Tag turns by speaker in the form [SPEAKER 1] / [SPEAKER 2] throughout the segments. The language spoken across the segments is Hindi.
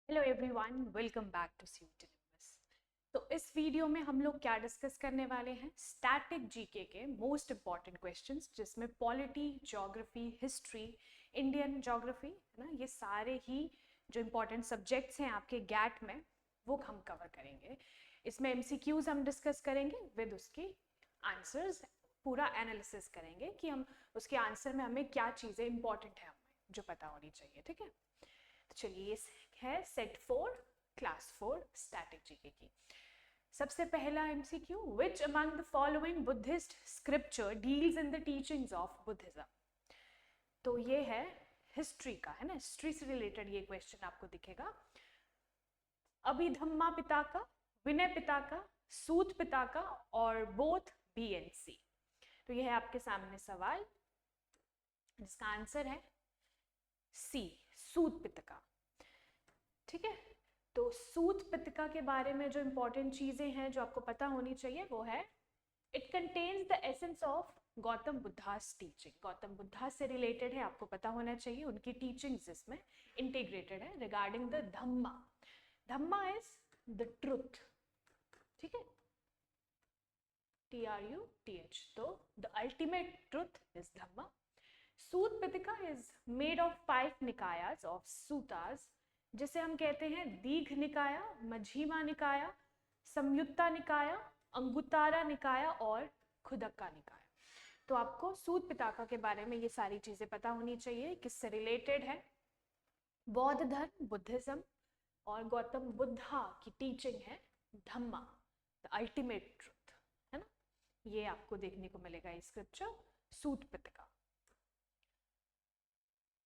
[SPEAKER 1] Hello everyone, welcome back to CUT Nimbus. तो इस वीडियो में हम लोग क्या डिस्कस करने वाले हैं, स्टैटिक जीके के मोस्ट इंपॉर्टेंट क्वेश्चंस, जिसमें polity, geography, history, Indian geography है ना, ये सारे ही जो इंपॉर्टेंट सब्जेक्ट्स हैं आपके गैट में वो हम कवर करेंगे। इसमें एमसीक्यूज हम डिस्कस करेंगे विद उसकी आंसर्स, पूरा एनालिसिस करेंगे कि हम उसके आंसर में हमें क्या चीज़ें इंपॉर्टेंट है हमें जो पता होनी चाहिए। ठीक है, तो चलिए ये है सेट 4 क्लास 4 स्टैटिक जीके की। सबसे पहला MCQ, which among the following Buddhist scripture deals in the teachings of Buddhism. तो ये है हिस्ट्री का, है ना, हिस्ट्री से रिलेटेड ये क्वेश्चन आपको दिखेगा। अभिधम्मा पिताका, विनय पिताका, सूत पिताका और बोथ बी एंड सी। तो ये है आपके सामने सवाल, जिसका आंसर है सी, सूत पिताका। ठीक है, तो सूत पिटका के बारे में जो इंपॉर्टेंट चीजें हैं जो आपको पता होनी चाहिए वो है, it contains the essence of Gautam Buddhas teaching. Gautam Buddha से रिलेटेड है, आपको पता होना चाहिए उनकी टीचिंग्स इसमें इंटीग्रेटेड है regarding the Dhamma. Dhamma is the truth. ठीक है, TRUTH, तो the ultimate truth is Dhamma. Sutta Pitaka is made of 5 Nikayas of Suttas, जिसे हम कहते हैं दीघ निकाया, मझीमा निकाया, संयुक्ता निकाया, अंगुतारा निकाया और खुदक्का निकाया। तो आपको सूत पिताका के बारे में ये सारी चीजें पता होनी चाहिए, किससे रिलेटेड है। बौद्ध धर्म, बुद्धिज्म, और गौतम बुद्धा की टीचिंग है धम्मा, द अल्टीमेट ट्रुथ, है ना। ये आपको देखने को मिलेगा ये scripture Sutta Pitaka.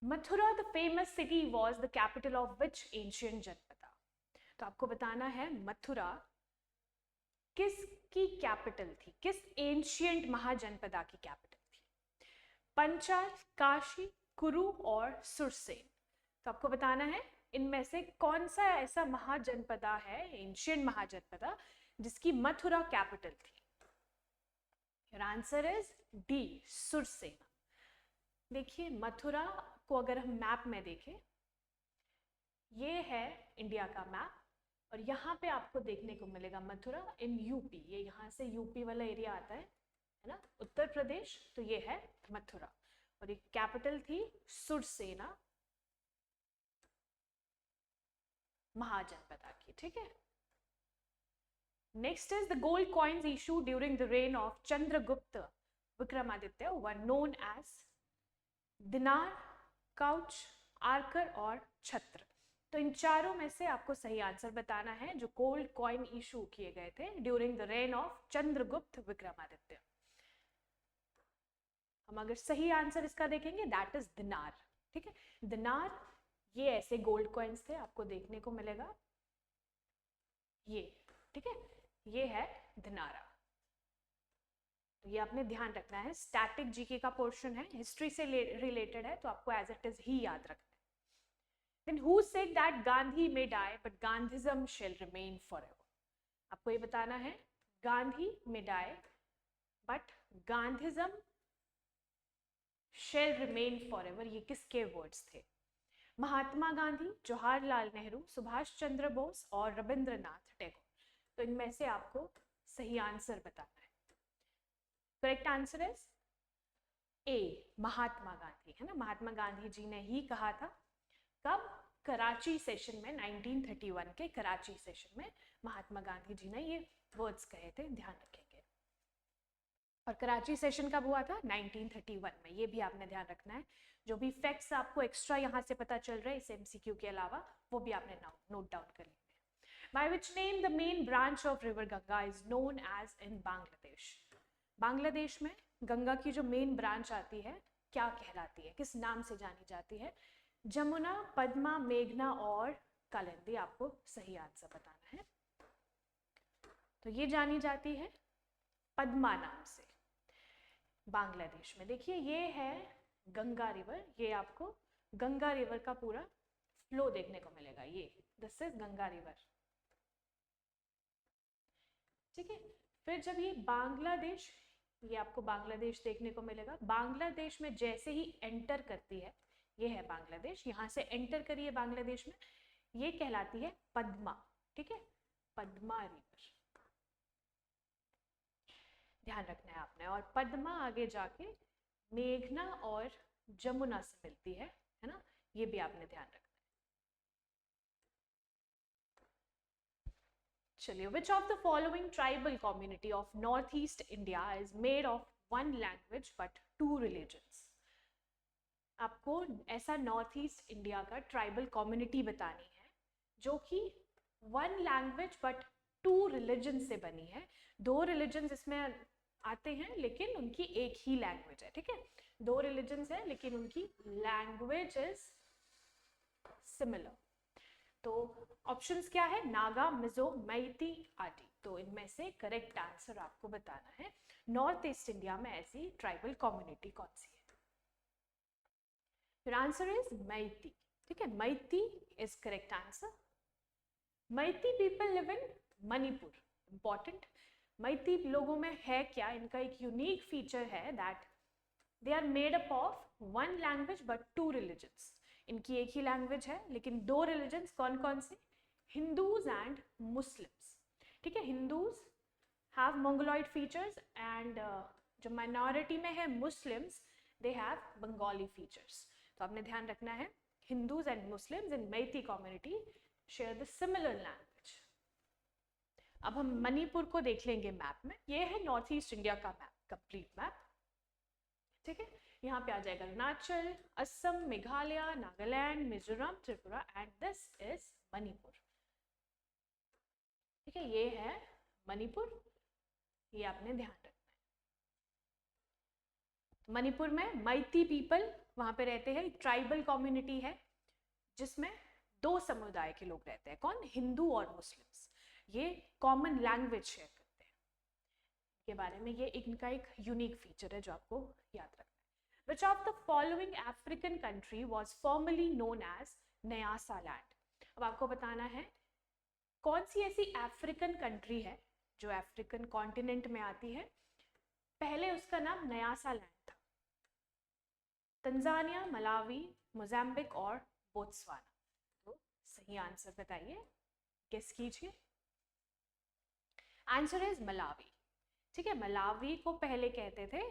[SPEAKER 1] Mathura the famous city was the capital of which ancient Janapada. तो आपको बताना है मथुरा किसकी कैपिटल थी, किस एंशियंट महाजनपदा की कैपिटल थी। पंचाल, काशी, कुरु और सुरसेन। तो आपको बताना है इनमें से कौन सा ऐसा महाजनपदा है, एंशियंट महाजनपदा, जिसकी मथुरा कैपिटल थी। Your answer is D, Surasena. देखिए मथुरा को अगर हम मैप में देखें, ये है इंडिया का मैप, और यहाँ पे आपको देखने को मिलेगा मथुरा इन यूपी। ये यहाँ से यूपी वाला एरिया आता है ना, उत्तर प्रदेश। तो ये है मथुरा, और एक कैपिटल थी सुरसेना महाजनपदा की। ठीक है, next is the gold coins issue during the reign of Chandragupta Vikramaditya were known as dinar, couch, archer और छत्र। तो इन चारों में से आपको सही आंसर बताना है जो गोल्ड कॉइन इशू किए गए थे during the reign of Chandragupta Vikramaditya. हम अगर सही आंसर इसका देखेंगे दैट इज दिनार। ठीक है, दिनार ये ऐसे गोल्ड कॉइन्स थे, आपको देखने को मिलेगा ये। ठीक है, ये है दिनारा। तो ये आपने ध्यान रखना है, स्टैटिक जीके का पोर्शन है, हिस्ट्री से रिलेटेड है, तो आपको एज इट इज ही याद रखना है। Then who said that Gandhi may die but Gandhism shall remain forever? आपको ये बताना है, Gandhi may die but Gandhism shall remain forever, ये किसके वर्ड्स थे। महात्मा गांधी, जवाहरलाल नेहरू, सुभाष चंद्र बोस और रविंद्रनाथ टैगोर। तो इनमें से आपको सही आंसर बताना है। Correct answer is a, Mahatma Gandhi, है ना। महात्मा गांधी जी ने ही कहा था, कब, कराची सेशन में, 1931 के कराची सेशन में महात्मा गांधी जी ने ये वर्ड्स कहे थे, ध्यान रखेंगे। और कराची सेशन कब हुआ था, 1931 में, ये भी आपने ध्यान रखना है। जो भी फैक्ट्स आपको एक्स्ट्रा यहाँ से पता चल रहे हैं इस एमसीक्यू के अलावा, वो भी आपने नोट डाउन कर लेंगे। By which name the main branch of river Ganga is known as in Bangladesh? Bangladesh में गंगा की जो मेन ब्रांच आती है क्या कहलाती है, किस नाम से जानी जाती है। जमुना, पद्मा, मेघना और कालिंदी। आपको सही आंसर बताना है। तो ये जानी जाती है पद्मा नाम से बांग्लादेश में। देखिए ये है गंगा रिवर, ये आपको गंगा रिवर का पूरा फ्लो देखने को मिलेगा, ये दिस इज गंगा रिवर। ठीक है, फिर जब ये बांग्लादेश, ये आपको बांग्लादेश देखने को मिलेगा, बांग्लादेश में जैसे ही एंटर करती है, ये है बांग्लादेश, यहाँ से एंटर करिए बांग्लादेश में, ये कहलाती है पद्मा, ठीक है, पद्मा रिवर, ध्यान रखना है आपने। और पद्मा आगे जाके मेघना और जमुना से मिलती है ना, ये भी आपने ध्यान रखना है। चलिए, which of the following tribal community of northeast India is made of one language but two religions? आपको ऐसा नॉर्थ ईस्ट इंडिया का ट्राइबल कम्युनिटी बतानी है जो कि one language but two religion से बनी है। दो रिलीजन इसमें आते हैं लेकिन उनकी एक ही लैंग्वेज है, ठीक है, दो रिलीजन्स है लेकिन उनकी लैंग्वेज इज सिमिलर। तो ऑप्शंस क्या है, नागा, मिजो, मैती, आदि। तो इनमें से करेक्ट आंसर आपको बताना है नॉर्थ ईस्ट इंडिया में ऐसी ट्राइबल कम्युनिटी कौन सी है। Your answer is Maiti, ठीक है, Maiti is correct answer. Maiti people live in Manipur. Important. Maiti लोगों में है क्या, इनका एक यूनिक फीचर है that they are made up of one language but two religions. इनकी एक ही लैंग्वेज है लेकिन दो रिलीजन्स कौन कौन से, हिंदूज एंड मुस्लिम्स, ठीक है। Hindus have Mongoloid features and जो माइनॉरिटी में है Muslims, they have Bengali features. तो आपने ध्यान रखना है, Hindus and Muslims in Meitei community share the similar language. अब हम मणिपुर को देख लेंगे मैप में। ये है नॉर्थ ईस्ट इंडिया का मैप, कंप्लीट मैप, ठीक है। यहाँ पे आ जाएगा Arunachal, Assam, Meghalaya, Nagaland, Mizoram, Tripura and this is Manipur, ठीक है। ये है मणिपुर, ये आपने ध्यान रखना है। मणिपुर में मैती पीपल वहां पे रहते हैं, ट्राइबल कम्युनिटी है जिसमें दो समुदाय के लोग रहते हैं, कौन, हिंदू और मुस्लिम्स। ये कॉमन लैंग्वेज शेयर करते हैं, के बारे में ये इनका एक यूनिक फीचर है जो आपको याद रखना है। Which of the following African country was formerly known as Nyasaland? अब आपको बताना है कौन सी ऐसी अफ्रीकन कंट्री है जो अफ्रीकन कॉन्टिनेंट में आती है, पहले उसका नाम न्यासालैंड था। तंजानिया, मलावी, मोजाम्बिक और बोत्सवाना। तो सही आंसर बताइए, गेस कीजिए। आंसर इज मलावी, ठीक है। मलावी को पहले कहते थे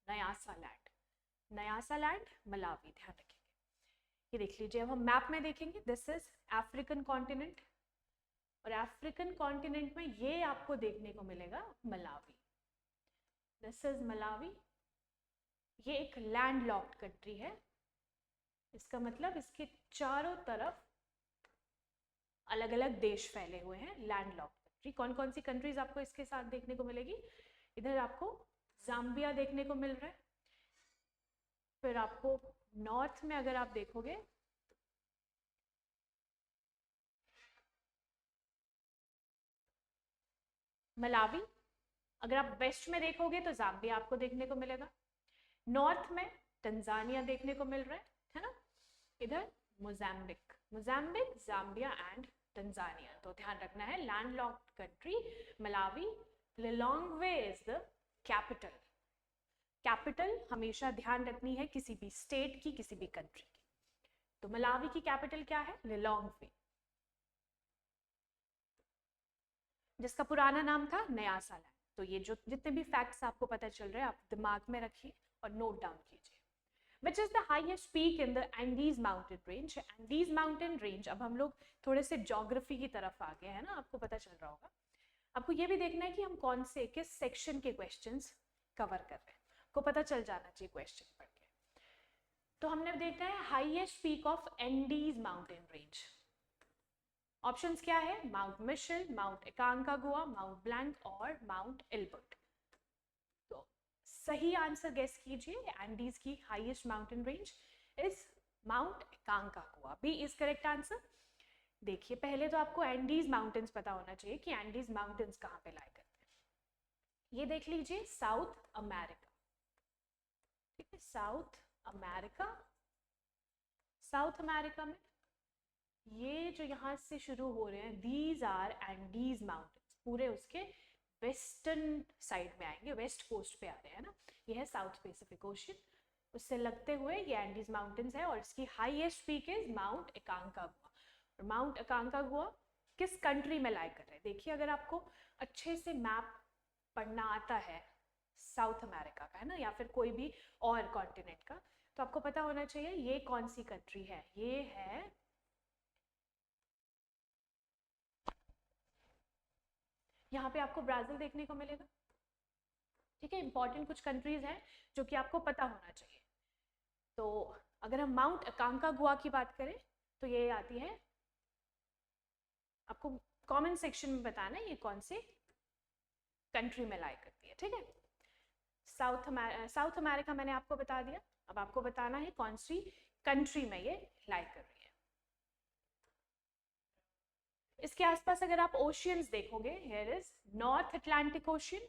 [SPEAKER 1] न्यासालैंड, न्यासालैंड, मलावी, ध्यान रखेंगे। ये देख लीजिए, अब हम मैप में देखेंगे, दिस इज अफ्रीकन कॉन्टिनेंट और अफ्रीकन कॉन्टिनेंट में ये आपको देखने को मिलेगा मलावी, दिस इज मलावी। ये एक लैंडलॉक्ड कंट्री है, इसका मतलब इसके चारों तरफ अलग अलग देश फैले हुए हैं, लैंडलॉक्ड कंट्री। कौन कौन सी कंट्रीज आपको इसके साथ देखने को मिलेगी, इधर आपको जाम्बिया देखने को मिल रहा है, फिर आपको नॉर्थ में अगर आप देखोगे मलावी, अगर आप वेस्ट में देखोगे तो जाम्बिया आपको देखने को मिलेगा, नॉर्थ में तंजानिया देखने को मिल रहा है ना, इधर Mozambique, Mozambique, Zambia and Tanzania. तो ध्यान रखना है, landlocked country Malawi, Lilongwe is the capital. Capital हमेशा ध्यान रखनी है किसी भी स्टेट की, किसी भी कंट्री की। तो मलावी की कैपिटल क्या है, लिलोंगवे, जिसका पुराना नाम था न्यासालैंड। तो ये जो जितने भी फैक्ट्स आपको पता चल रहे हैं आप दिमाग में रखिए और नोट डाउन कीजिए। Which is the highest peak in the Andes mountain range? Andes mountain range, अब हम लोग थोड़े से ज्योग्राफी की तरफ आ गए हैं ना, आपको पता चल रहा होगा। आपको ये भी देखना है कि हम कौन से किस सेक्शन के क्वेश्चंस कवर कर रहे हैं, को पता चल जाना चाहिए क्वेश्चन पढ़ के। तो हमने देखना है highest peak of Andes mountain range. Options क्या है, Mount Mitchell, Mount Aconcagua, Mount Blanc और माउंट एल्बर्ट। तो सही आंसर गेस कीजिए, एंडीज की highest mountain range is Mount Aconcagua, B is correct answer. देखिए, पहले तो आपको एंडीज माउंटेन्स पता होना चाहिए कि एंडीज माउंटेन्स कहाँ पे लाई करते हैं। ये देख लीजिए, साउथ अमेरिका, ठीक है, साउथ अमेरिका, साउथ अमेरिका में ये जो यहाँ से शुरू हो रहे हैं, दीज आर एंडीज माउंटेन्स, पूरे उसके वेस्टर्न साइड में आएंगे, वेस्ट कोस्ट पे आ रहे हैं ना, ये है साउथ पैसिफिक ओशन, उससे लगते हुए ये एंडीज माउंटेन्स है और इसकी हाईएस्ट पीक इज माउंट एकांकागुआ। और माउंट अकांकागुआ किस कंट्री में लाई कर रहे हैं? देखिए, अगर आपको अच्छे से मैप पढ़ना आता है साउथ अमेरिका का, है ना, या फिर कोई भी और कॉन्टिनेंट का, तो आपको पता होना चाहिए ये कौन सी कंट्री है। ये है यहाँ पे आपको ब्राजील देखने को मिलेगा। ठीक है, इंपॉर्टेंट कुछ कंट्रीज हैं जो कि आपको पता होना चाहिए। तो अगर हम माउंट अकांकागुआ की बात करें तो ये आती है, आपको कमेंट सेक्शन में बताना है ये कौन से कंट्री में लाई करती है। ठीक है, साउथ अमेरिका मैंने आपको बता दिया, अब आपको बताना है कौन सी कंट्री में ये लाई कर रही है। इसके आसपास अगर आप ओशियंस देखोगे, here is north Atlantic ocean,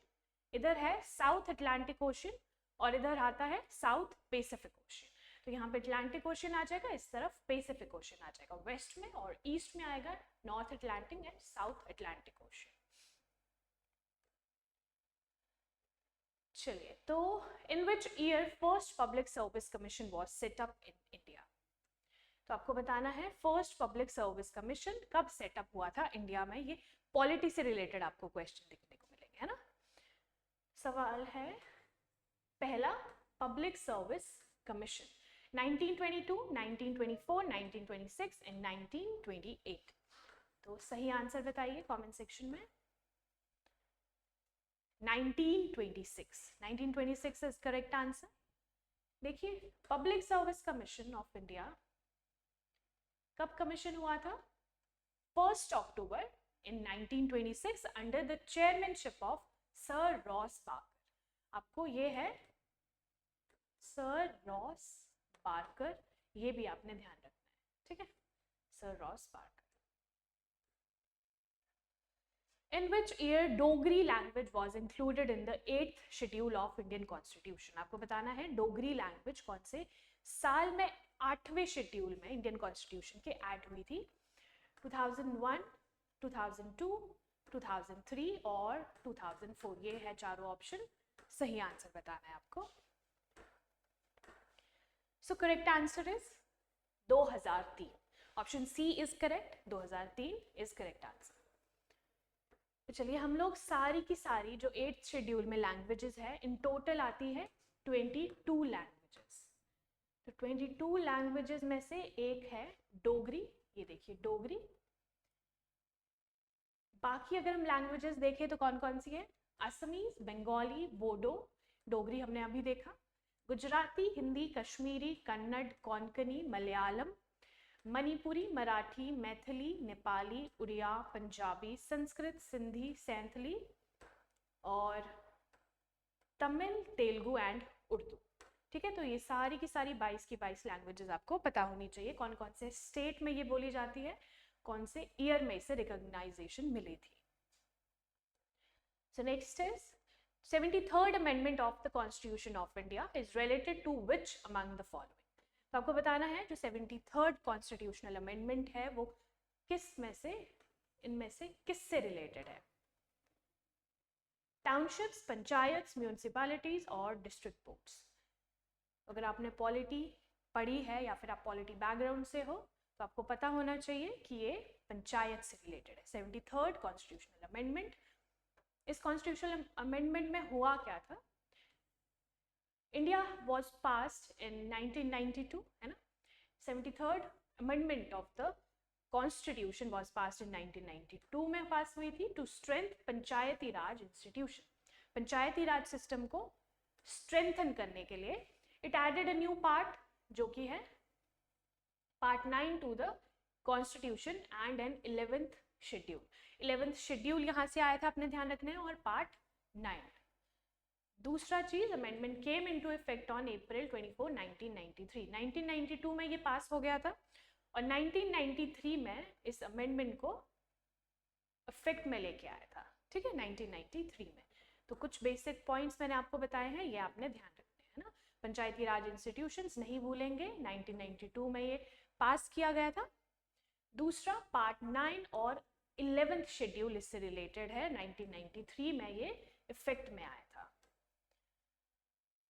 [SPEAKER 1] इधर है साउथ अटलांटिक ओशियन, और इधर आता है साउथ पैसिफिक ओशियन। तो यहाँ पे अटलांटिक ओशियन आ जाएगा, इस तरफ पैसिफिक ओशियन आ जाएगा वेस्ट में, और ईस्ट में आएगा North Atlantic and South Atlantic Ocean. चलिए, तो in which year first public service commission was set up in India? तो आपको बताना है फर्स्ट पब्लिक सर्विस कमीशन कब सेटअप हुआ था इंडिया में। ये पॉलिटी से रिलेटेड आपको क्वेश्चन देखने को मिलेंगे, है ना। सवाल है पहला पब्लिक सर्विस कमीशन 1922, 1924, 1926 एंड 1928। तो सही आंसर बताइए कमेंट सेक्शन में। 1926, 1926 इज करेक्ट आंसर। देखिए, public service commission of India कब कमीशन हुआ था? 1 अक्टूबर इन 1926 under the chairmanship of sir Ross Barker. आपको ये है सर रॉस बार्कर, ये भी आपने ध्यान रखना है। ठीक है, sir Ross Barker. In which year Dogri language was included in the 8th schedule of Indian Constitution? आपको बताना है डोगरी लैंग्वेज कौन से साल में 8वें शेड्यूल में इंडियन कॉन्स्टिट्यूशन के ऐड हुई थी? 2001, 2002, 2003 और 2004। ये है चारों ऑप्शन, सही आंसर बताना है आपको। So correct answer is 2003। Option C is correct, 2003 is correct answer. तो चलिए, हम लोग सारी की सारी जो 8th शेड्यूल में लैंग्वेजेस है, इन टोटल आती है 22 लैंग्वेजेस। तो 22 लैंग्वेजेस में से एक है डोगरी, ये देखिए डोगरी। बाकी अगर हम लैंग्वेजेस देखें तो कौन कौन सी है? असमीज, बंगाली, बोडो, डोगरी हमने अभी देखा, गुजराती, हिंदी, कश्मीरी, कन्नड़, कोंकणी, मलयालम, मणिपुरी, मराठी, मैथिली, नेपाली, उड़िया, पंजाबी, संस्कृत, सिंधी, सैंथली और तमिल, तेलुगु एंड उर्दू। ठीक है, तो ये सारी की सारी 22 की 22 लैंग्वेजेस आपको पता होनी चाहिए, कौन कौन से स्टेट में ये बोली जाती है, कौन से ईयर में इसे रिकॉग्नाइजेशन मिली थी। So next is 73rd amendment of the constitution of India is related to which among the following? तो आपको बताना है जो 73rd कॉन्स्टिट्यूशनल अमेंडमेंट है वो किस में से, इनमें से किससे रिलेटेड है? टाउनशिप्स, पंचायत्स, म्यूनिसिपैलिटीज और डिस्ट्रिक्ट बोर्ड्स। अगर आपने पॉलिटी पढ़ी है या फिर आप पॉलिटी बैकग्राउंड से हो तो आपको पता होना चाहिए कि ये पंचायत से रिलेटेड है। 73rd कॉन्स्टिट्यूशनल अमेंडमेंट, इस कॉन्स्टिट्यूशनल अमेंडमेंट में हुआ क्या था? इंडिया वॉज पास्ड इन 1992, है ना। 73rd amendment of the constitution was passed in 1992 में पास हुई थी to strength Panchayati Raj institution. Panchayati Raj system को स्ट्रेंथन करने के लिए it added a new part जो कि है part 9 to the constitution and an 11th schedule. 11th schedule यहाँ से आया था, अपने ध्यान रखना है, और पार्ट 9। दूसरा चीज, amendment came into effect on April 24, 1993। 1992 में ये पास हो गया था और 1993 में इस अमेंडमेंट को इफेक्ट में लेके आया था। ठीक है, 1993 में। तो कुछ बेसिक पॉइंट्स मैंने आपको बताए हैं, ये आपने ध्यान रखने हैं ना। पंचायती राज इंस्टीट्यूशंस नहीं भूलेंगे, 1992 में ये पास किया गया था। दूसरा, पार्ट 9 और 11th शेड्यूल इससे रिलेटेड है, 1993 में ये इफेक्ट में आया था।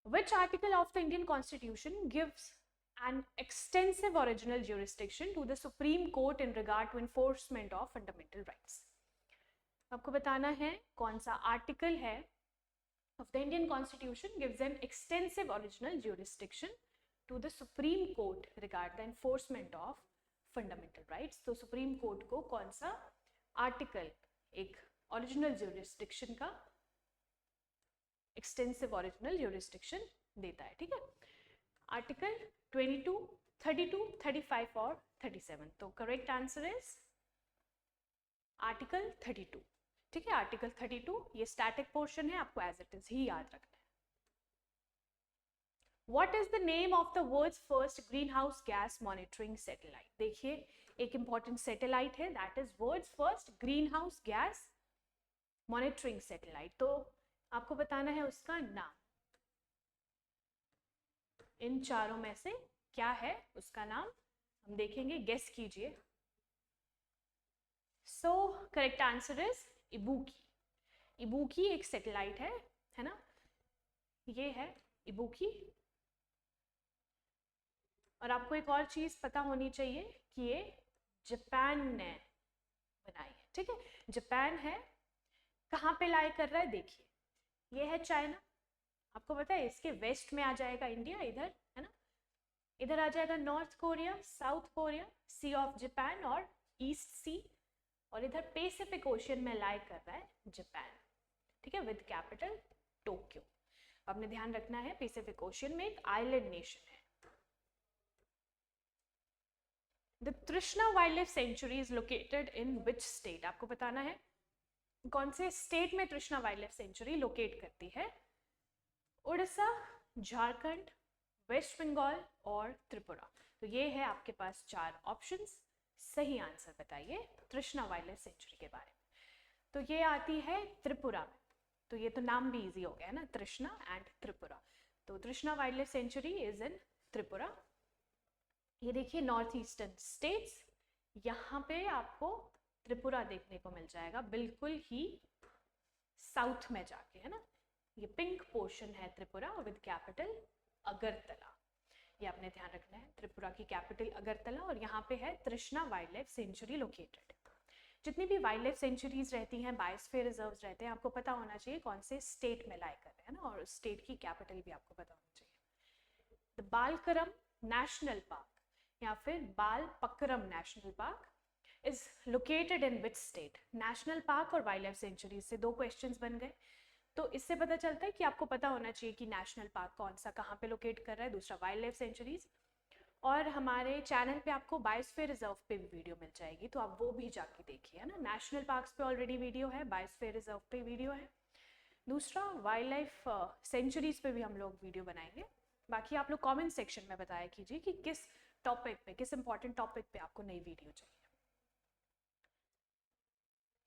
[SPEAKER 1] Which article of the Indian Constitution gives an extensive original jurisdiction to the Supreme Court in regard to enforcement of fundamental rights. आपको बताना है कौन सा आर्टिकल है of the Indian Constitution gives an extensive original jurisdiction to the Supreme Court regarding the enforcement of fundamental rights. तो Supreme Court को कौन सा आर्टिकल एक original jurisdiction का extensive original jurisdiction देता है, ठीक है? आर्टिकल 22, 32, 35 और 37. तो करेक्ट आंसर इज आर्टिकल 32. ठीक है, आर्टिकल 32 ये स्टैटिक पोर्शन है, आपको एज इट इज ही याद रखना है. What is the name of the world's first greenhouse gas monitoring satellite? देखिए एक इंपॉर्टेंट सैटेलाइट है, that is world's first greenhouse gas monitoring satellite. तो आपको बताना है उसका नाम. इन चारों में से क्या है उसका नाम, हम देखेंगे, गेस कीजिए. So correct answer is Ibuki. Ibuki एक सैटेलाइट है ना, ये है इबूकी. और आपको एक और चीज पता होनी चाहिए कि ये जापान ने बनाई है, ठीक है, जापान है. कहाँ पे लाई कर रहा है, देखिए ये है चाइना, आपको पता है इसके वेस्ट में आ जाएगा इंडिया, इधर है ना, इधर आ जाएगा North Korea, South Korea, Sea of Japan और ईस्ट सी, और इधर पैसिफिक ओशियन में लाई कर रहा है जापान, ठीक है, विद कैपिटल टोक्यो. आपने ध्यान रखना है पैसिफिक ओशियन में एक आइलैंड नेशन है. द तृष्णा wild life sanctuary is located in which state? आपको बताना है कौन से स्टेट में तृष्णा वाइल्ड लाइफ सेंचुरी लोकेट करती है. उड़ीसा, झारखंड, वेस्ट बंगाल और त्रिपुरा. तो ये है आपके पास चार ऑप्शंस. सही आंसर बताइए तृष्णा वाइल्ड लाइफ सेंचुरी के बारे में. तो ये आती है त्रिपुरा में. तो ये तो नाम भी इजी हो गया है ना, तृष्णा एंड त्रिपुरा. तो तृष्णा wild life sanctuary is in Tripura. ये देखिए नॉर्थ ईस्टर्न स्टेट्स, यहाँ पे आपको त्रिपुरा देखने को मिल जाएगा, बिल्कुल ही साउथ में जाके, है ना. ये पिंक पोर्शन है त्रिपुरा विद कैपिटल अगरतला. ये आपने ध्यान रखना है, त्रिपुरा की कैपिटल अगरतला, और यहाँ पे है तृष्णा वाइल्ड लाइफ सेंचुरी लोकेटेड. जितनी भी वाइल्ड लाइफ सेंचुरीज रहती हैं, बायोस्फीयर रिजर्व्स रहते हैं, आपको पता होना चाहिए कौन से स्टेट में लाई कर रहे हैं ना, और स्टेट की कैपिटल भी आपको पता होना चाहिए. द बालकरम नेशनल पार्क या फिर Balphakram national park is located in which state? National park और वाइल्ड लाइफ सेंचुरी से दो क्वेश्चंस बन गए. तो इससे पता चलता है कि आपको पता होना चाहिए कि नेशनल पार्क कौन सा कहाँ पे लोकेट कर रहा है, दूसरा वाइल्ड लाइफ सेंचुरीज. और हमारे चैनल पे आपको बायोस्फीयर रिजर्व पे भी वीडियो मिल जाएगी, तो आप वो भी जाके देखिए, है ना. नेशनल पार्क्स पे ऑलरेडी वीडियो है, बायोस्फीयर रिजर्व पे वीडियो है. दूसरा वाइल्ड लाइफ सेंचुरीज पे भी हम लोग वीडियो बनाएंगे. बाकी आप लोग कॉमेंट सेक्शन में बताया कीजिए कि किस टॉपिक पे, किस इंपॉर्टेंट टॉपिक पे आपको नई वीडियो चाहिए.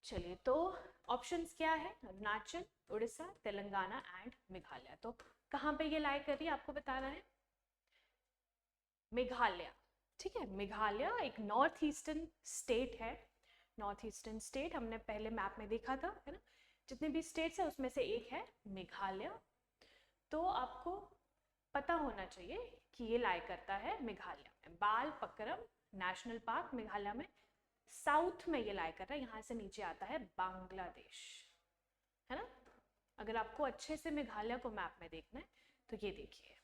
[SPEAKER 1] चलिए, तो ऑप्शंस क्या है? अरुणाचल, उड़ीसा, तेलंगाना एंड मेघालय. तो कहाँ पे ये लाई कर रही है आपको बताना है. मेघालय, ठीक है. मेघालय एक नॉर्थ ईस्टर्न स्टेट है. नॉर्थ ईस्टर्न स्टेट हमने पहले मैप में देखा था, है ना. जितने भी स्टेट्स है उसमें से एक है मेघालय. तो आपको पता होना चाहिए कि ये लाई करता है मेघालय में. बालपक्रम नेशनल पार्क मेघालय में साउथ में ये लाई कर रहा है. यहाँ से नीचे आता है बांग्लादेश, है ना. अगर आपको अच्छे से मेघालय को मैप में देखना है तो ये देखिए,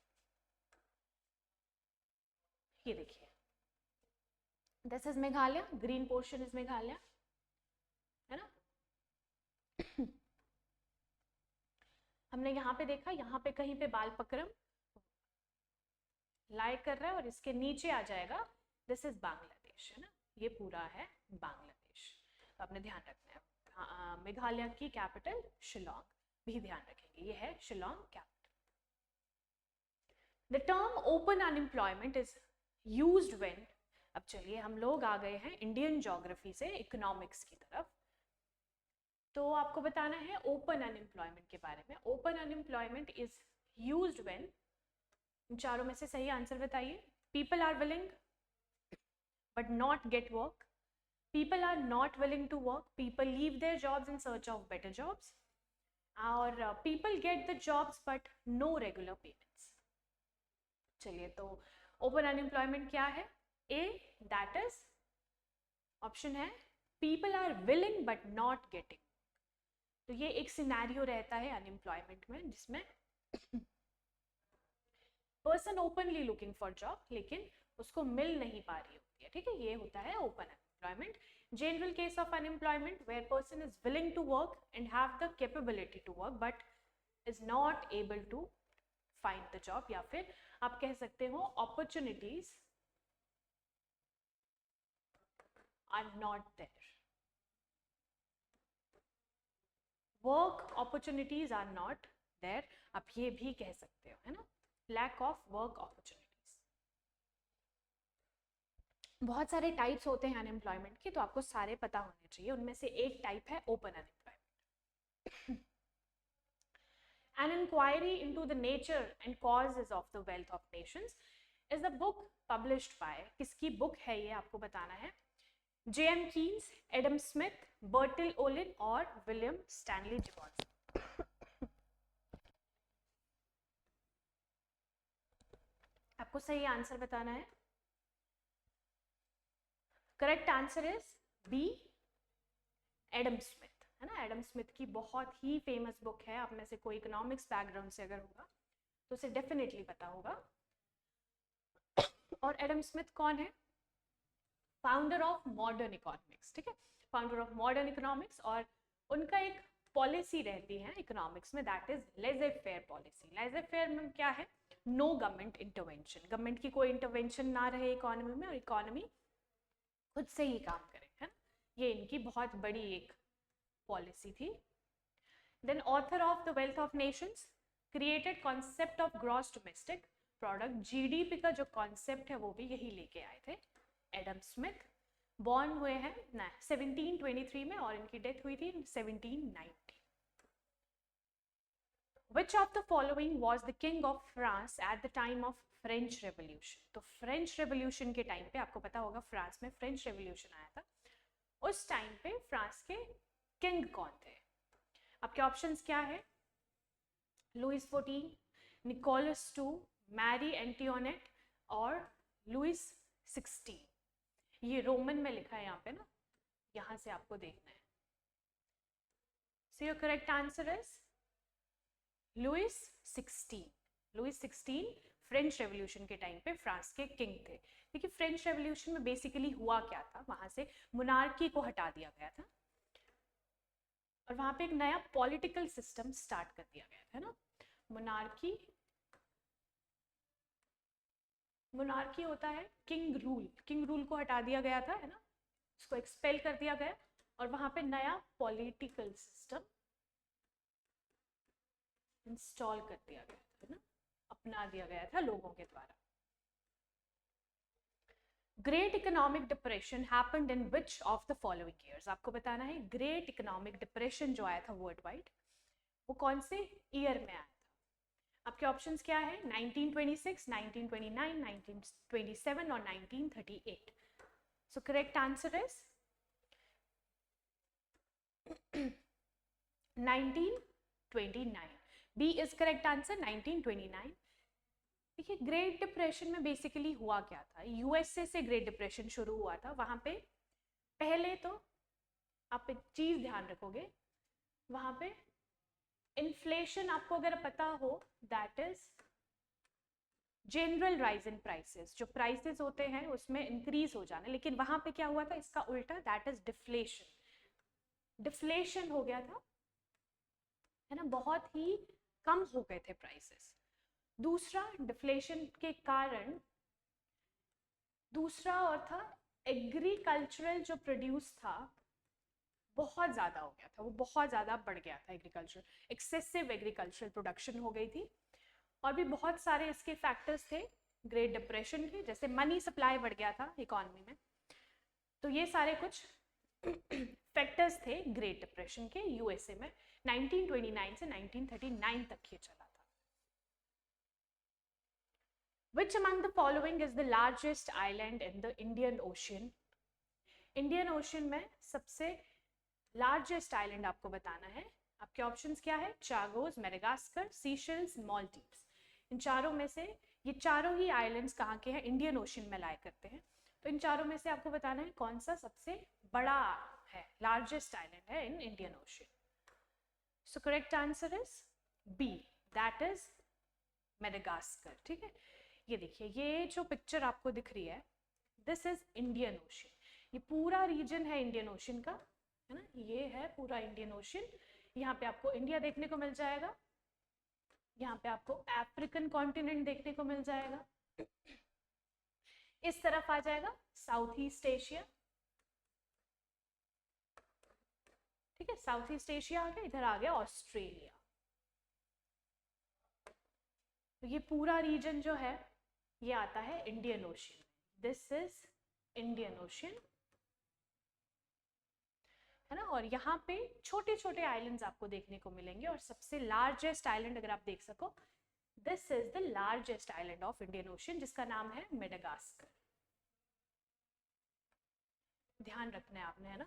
[SPEAKER 1] ये देखिए, this is Meghalaya, green portion is Meghalaya, है ना. हमने यहाँ पे देखा, यहाँ पे कहीं पे बालपक्रम लाई कर रहा है और इसके नीचे आ जाएगा दिस इज बांग्लादेश, है ना. ये पूरा है बांग्लादेश. तो आपने ध्यान रखना है. मेघालय की कैपिटल शिलोंग भी ध्यान रखेंगे, ये है Shillong capital. The term open unemployment is used when. अब चलिए हम लोग आ गए हैं इंडियन ज्योग्राफी से इकोनॉमिक्स की तरफ. तो आपको बताना है ओपन अनएम्प्लॉयमेंट के बारे में. Open unemployment is used when, चारों में से सही आंसर बताइए. People are willing but not get work, people are not willing to work, people leave their jobs in search of better jobs, or people get the jobs but no regular payments. चलिए, तो ओपन अनएम्प्लॉयमेंट क्या है? ए, दैट इज ऑप्शन है people are willing but not getting. तो ये एक सिनेरियो रहता है अनएम्प्लॉयमेंट में जिसमें person openly looking for job लेकिन उसको मिल नहीं पा रही होती है, ठीक है, ये होता है open unemployment. General case of unemployment where person is willing to work and have the capability to work but is not able to find the job, या फिर आप कह सकते हो opportunities are not there, work opportunities are not there, आप ये भी कह सकते हो, है ना, लैक ऑफ वर्क अपॉर्चुनिटीज। बहुत सारे टाइप्स होते हैं अनएम्प्लॉयमेंट के, तो आपको सारे पता होने चाहिए। उनमें से एक टाइप है open unemployment. An inquiry into the nature and causes of the wealth of nations is a book published by, किसकी बुक है ये आपको बताना है, J.M. Keynes, Adam Smith, Bertil Ohlin और विलियम स्टैनली डिवॉल्स। आपको सही आंसर बताना है। Correct answer is B, Adam Smith, है ना। एडम स्मिथ की बहुत ही फेमस बुक है, आप में से कोई इकोनॉमिक्स बैकग्राउंड से अगर होगा तो उसे डेफिनेटली पता होगा। और एडम स्मिथ कौन है? फाउंडर ऑफ मॉडर्न इकोनॉमिक्स, ठीक है, फाउंडर ऑफ मॉडर्न इकोनॉमिक्स। और उनका एक पॉलिसी रहती है इकोनॉमिक्स में, that is laissez faire policy. Laissez faire में क्या है? नो गवर्नमेंट इंटरवेंशन, गवर्नमेंट की कोई इंटरवेंशन ना रहे इकोनॉमी में और इकोनॉमी खुद से ही काम करे, है ना, ये इनकी बहुत बड़ी एक पॉलिसी थी। Then author of the Wealth of Nations, created concept of gross domestic product, GDP का जो कॉन्सेप्ट है वो भी यही लेके आए थे एडम स्मिथ। बॉर्न हुए हैं 1723 में और इनकी डेथ हुई थी 1790। Which of the following was the king of France at the time of French Revolution? तो फ्रेंच रेवोल्यूशन के टाइम पे आपको पता होगा फ्रांस में फ्रेंच रेवोल्यूशन आया था, उस टाइम पे फ्रांस के किंग कौन थे? आपके ऑप्शंस क्या है? लुइस 14, निकोलस 2, मैरी एंटियोनेट और लुइस 16। ये रोमन में लिखा है यहाँ पे ना, यहाँ से आपको देखना है। So your correct answer is Louis 16। Louis 16 French Revolution के टाइम पे फ्रांस के किंग थे। देखिए फ्रेंच रेवोल्यूशन में बेसिकली हुआ क्या था, वहां से मोनार्की को हटा दिया गया था और वहां पे एक नया पॉलिटिकल सिस्टम स्टार्ट कर दिया गया था ना। मोनार्की होता है किंग रूल, किंग रूल को हटा दिया गया था, है ना, उसको एक्सपेल कर दिया गया और वहां पे नया पॉलिटिकल सिस्टम इंस्टॉल कर दिया गया था ना, अपना दिया गया था लोगों के द्वारा। Great economic depression happened in which of the following years? आपको बताना है ग्रेट इकोनॉमिक डिप्रेशन जो आया था वर्ल्ड वाइड वो कौन से ईयर में आया था। आपके ऑप्शंस क्या है? 1926, 1929, 1927 और 1938। So correct answer is 1929। B is correct answer, 1929। देखिए ग्रेट डिप्रेशन में बेसिकली हुआ क्या था, यूएसए से ग्रेट डिप्रेशन शुरू हुआ था। वहां पे पहले तो आप एक चीज ध्यान रखोगे, वहां पे इन्फ्लेशन आपको अगर पता हो that is general rise in prices, जो प्राइसेस होते हैं उसमें इंक्रीज हो जाना, लेकिन वहां पे क्या हुआ था इसका उल्टा, दैट इज डिफ्लेशन। डिफ्लेशन हो गया था, है ना, बहुत ही कम हो गए थे प्राइसेस। दूसरा डिफ्लेशन के कारण दूसरा और था एग्रीकल्चरल जो प्रोड्यूस था बहुत ज़्यादा हो गया था, वो बहुत ज़्यादा बढ़ गया था एग्रीकल्चर, एक्सेसिव एग्रीकल्चरल प्रोडक्शन हो गई थी। और भी बहुत सारे इसके फैक्टर्स थे ग्रेट डिप्रेशन के, जैसे मनी सप्लाई बढ़ गया था इकोनॉमी में। तो ये सारे कुछ फैक्टर्स थे ग्रेट डिप्रेशन के यूएसए में 1929 से 1939 तक ये चला था। Which among the following is the largest island in the Indian Ocean? Indian ocean में सबसे लार्जेस्ट आइलैंड आपको बताना है। आपके ऑप्शंस क्या है? Chagos, Madagascar, Seychelles, Maldives. इन चारों में से ये चारों ही आइलैंड्स कहाँ के हैं? इंडियन ओशन में लाया करते हैं। तो इन चारों में से आपको बताना है कौन सा सबसे बड़ा है, लार्जेस्ट आइलैंड है in Indian Ocean. So correct answer is B, that is Madagascar. ठीक है, ये देखिए, ये जो पिक्चर आपको दिख रही है, दिस इज इंडियन ओशन। ये पूरा रीजन है इंडियन ओशन का, है ना, ये है पूरा इंडियन ओशन। यहाँ पे आपको इंडिया देखने को मिल जाएगा, यहाँ पे आपको अफ्रीकन कॉन्टिनेंट देखने को मिल जाएगा, इस तरफ आ जाएगा साउथ ईस्ट एशिया। ठीक है, साउथ ईस्ट एशिया आ गया, इधर आ गया ऑस्ट्रेलिया। तो ये पूरा रीजन जो है ये आता है Indian ocean. This is Indian ocean, है ना। और यहाँ पे छोटे छोटे आइलैंड्स आपको देखने को मिलेंगे, और सबसे लार्जेस्ट आइलैंड अगर आप देख सको, this is the largest island of Indian ocean, जिसका नाम है मेडागास्कर। ध्यान रखना है आपने, है ना,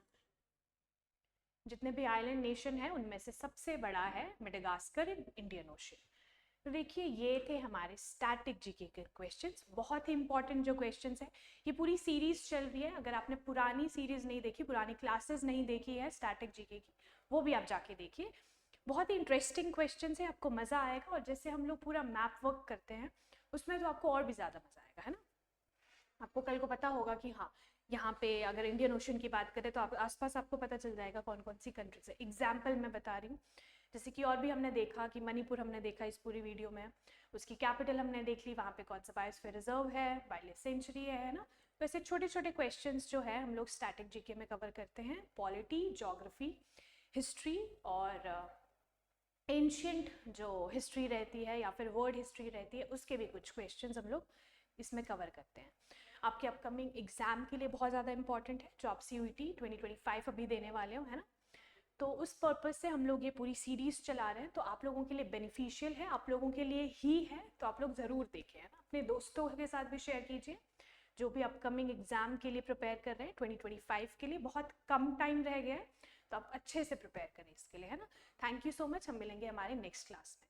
[SPEAKER 1] जितने भी आइलैंड नेशन है उनमें से सबसे बड़ा है मेडागास्कर इन इंडियन ओशन। तो देखिए, ये थे हमारे स्टैटिक जीके के क्वेश्चंस, बहुत ही इंपॉर्टेंट जो क्वेश्चंस है। ये पूरी सीरीज चल रही है, अगर आपने पुरानी सीरीज नहीं देखी, पुरानी क्लासेस नहीं देखी है स्टैटिक जीके की, वो भी आप जाके देखिए। बहुत ही इंटरेस्टिंग क्वेश्चंस है, आपको मज़ा आएगा। और जैसे हम लोग पूरा मैप वर्क करते हैं उसमें तो आपको और भी ज़्यादा मज़ा आएगा, है ना। आपको कल को पता होगा कि हाँ, यहाँ पे अगर इंडियन ओशन की बात करें तो आप आसपास आपको पता चल जाएगा कौन कौन सी कंट्रीज है। एग्जाम्पल मैं बता रही हूँ, जैसे कि और भी हमने देखा कि मणिपुर हमने देखा इस पूरी वीडियो में, उसकी कैपिटल हमने देख ली, वहाँ पे कौन सा बायोस्फीयर रिजर्व है, वाइल्ड सेंचुरी है ना। तो ऐसे छोटे छोटे क्वेश्चंस जो है हम लोग स्टैटिक जीके में कवर करते हैं। पॉलिटी, ज्योग्राफी, हिस्ट्री और एंशियंट जो हिस्ट्री रहती है या फिर वर्ल्ड हिस्ट्री रहती है, उसके भी कुछ क्वेश्चंस हम लोग इसमें कवर करते हैं। आपके अपकमिंग एग्जाम के लिए बहुत ज़्यादा इंपॉर्टेंट है, जो आप CUET 2025 अभी देने वाले हो, है ना। तो उस पर्पज़ से हम लोग ये पूरी सीरीज़ चला रहे हैं, तो आप लोगों के लिए बेनिफिशियल है, आप लोगों के लिए ही है, तो आप लोग ज़रूर देखें, है ना। अपने दोस्तों के साथ भी शेयर कीजिए जो भी अपकमिंग एग्जाम के लिए प्रिपेयर कर रहे हैं। 2025 के लिए बहुत कम टाइम रह गया है, तो आप अच्छे से प्रिपेयर करें इसके लिए, है ना। थैंक यू सो मच, हम मिलेंगे हमारे नेक्स्ट क्लास में।